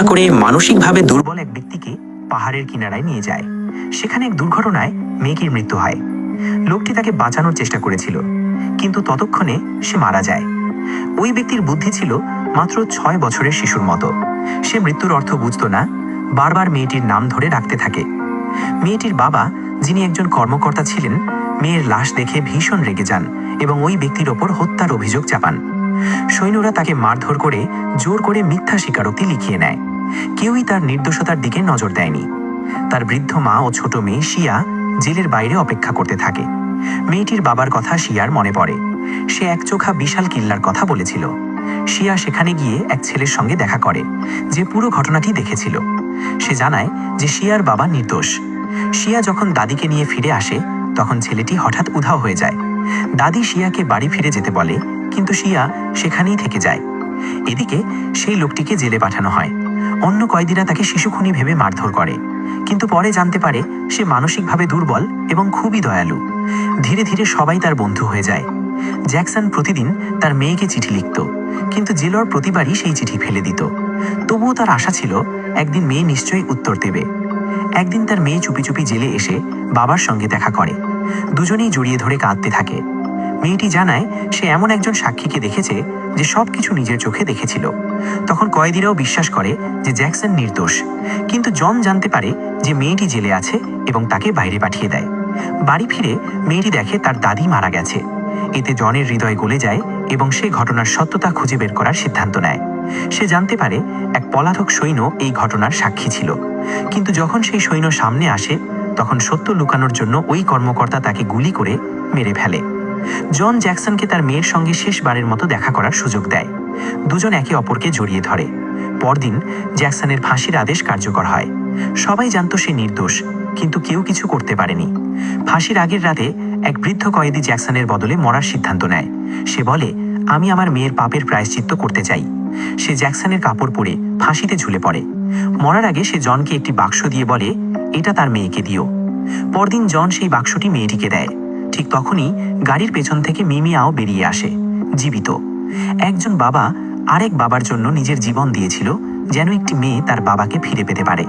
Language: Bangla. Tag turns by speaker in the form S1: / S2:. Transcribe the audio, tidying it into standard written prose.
S1: করে মানসিকভাবে দুর্বল এক ব্যক্তিকে পাহাড়ের কিনারায় নিয়ে যায়। সেখানে এক দুর্ঘটনায় মেয়েটির মৃত্যু হয়। লোকটি তাকে বাঁচানোর চেষ্টা করেছিল, কিন্তু ততক্ষণে সে মারা যায়। ওই ব্যক্তির বুদ্ধি ছিল মাত্র 6 বছরের শিশুর মতো। সে মৃত্যুর অর্থ বুঝত না, বারবার মেয়েটির নাম ধরে ডাকতে থাকে। মেয়েটির বাবা, যিনি একজন কর্মকর্তা ছিলেন, মেয়ের লাশ দেখে ভীষণ রেগে যান এবং ওই ব্যক্তির ওপর হত্যার অভিযোগ চাপান। সৈন্যরা তাকে মারধর করে জোর করে মিথ্যা স্বীকারোক্তি লিখিয়ে নেয়। কেউই তার নির্দোষতার দিকে নজর দেয়নি। তার বৃদ্ধ মা ও ছোট মেয়ে শিয়া জেলের বাইরে অপেক্ষা করতে থাকে। মেয়েটির বাবার কথা শিয়ার মনে পড়ে। সে একচোখা বিশাল কিল্লার কথা বলেছিল। শিয়া সেখানে গিয়ে এক ছেলের সঙ্গে দেখা করে, যে পুরো ঘটনাটি দেখেছিল। সে জানায় যে শিয়ার বাবা নির্দোষ। শিয়া যখন দাদিকে নিয়ে ফিরে আসে, তখন ছেলেটি হঠাৎ উধাও হয়ে যায়। দাদি শিয়াকে বাড়ি ফিরে যেতে বলে, কিন্তু শিয়া সেখানেই থেকে যায়। এদিকে সেই লোকটিকে জেলে পাঠানো হয়। অন্য কয়েদিরা তাকে শিশুখুনি ভেবে মারধর করে, কিন্তু পরে জানতে পারে সে মানসিকভাবে দুর্বল এবং খুবই দয়ালু। ধীরে ধীরে সবাই তার বন্ধু হয়ে যায়। জ্যাকসন প্রতিদিন তার মেয়েকে চিঠি লিখত, কিন্তু জেলর প্রতিবারই সেই চিঠি ফেলে দিত। তবুও তার আশা ছিল একদিন মেয়ে নিশ্চয়ই উত্তর দেবে। একদিন তার মেয়ে চুপি চুপি জেলে এসে বাবার সঙ্গে দেখা করে। দুজনেই জড়িয়ে ধরে কাঁদতে থাকে। মেয়েটি জানায় সে এমন একজন সাক্ষীকে দেখেছে যে সবকিছু নিজের চোখে দেখেছিল। তখন কয়েদিরাও বিশ্বাস করে যে জ্যাকসন নির্দোষ, কিন্তু জন জানতে পারে যে মেয়েটি জেলে আছে এবং তাকে বাইরে পাঠিয়ে দেয়। বাড়ি ফিরে মেয়েটি দেখে তার দাদি মারা গেছে। এতে জনের হৃদয় গলে যায় এবং সে ঘটনার সত্যতা খুঁজে বের করার সিদ্ধান্ত নেয়। সে জানতে পারে এক পলাতক সৈন্য এই ঘটনার সাক্ষী ছিল, কিন্তু যখন সেই সৈন্য সামনে আসে, তখন সত্য লুকানোর জন্য ওই কর্মকর্তা তাকে গুলি করে মেরে ফেলে। জন জ্যাকসনকে তার মেয়ের সঙ্গে শেষবারের মতো দেখা করার সুযোগ দেয়। দুজন একে অপরকে জড়িয়ে ধরে। পরদিন জ্যাকসনের ফাঁসির আদেশ কার্যকর হয়। সবাই জানত সে নির্দোষ, কিন্তু কেউ কিছু করতে পারেনি। ফাঁসির আগের রাতে এক বৃদ্ধ কয়েদি জ্যাকসনের বদলে মরার সিদ্ধান্ত নেয়। সে বলে, আমি আমার মেয়ের পাপের প্রায়শ্চিত্ত করতে চাই। সে জ্যাকসনের কাপড় পরে ফাঁসিতে ঝুলে পড়ে। মরার আগে সে জনকে একটি বাক্স দিয়ে বলে, এটা তার মেয়েকে দিও। পরদিন জন সেই বাক্সটি মেয়েটিকে দেয়। ঠিক তখনই গাড়ির পেছন থেকে মিমিয়াও বেরিয়ে আসে, জীবিত। একজন বাবা আরেক বাবার জন্য নিজের জীবন দিয়েছিল, যেন একটি মেয়ে তার বাবাকে ফিরে পেতে পারে।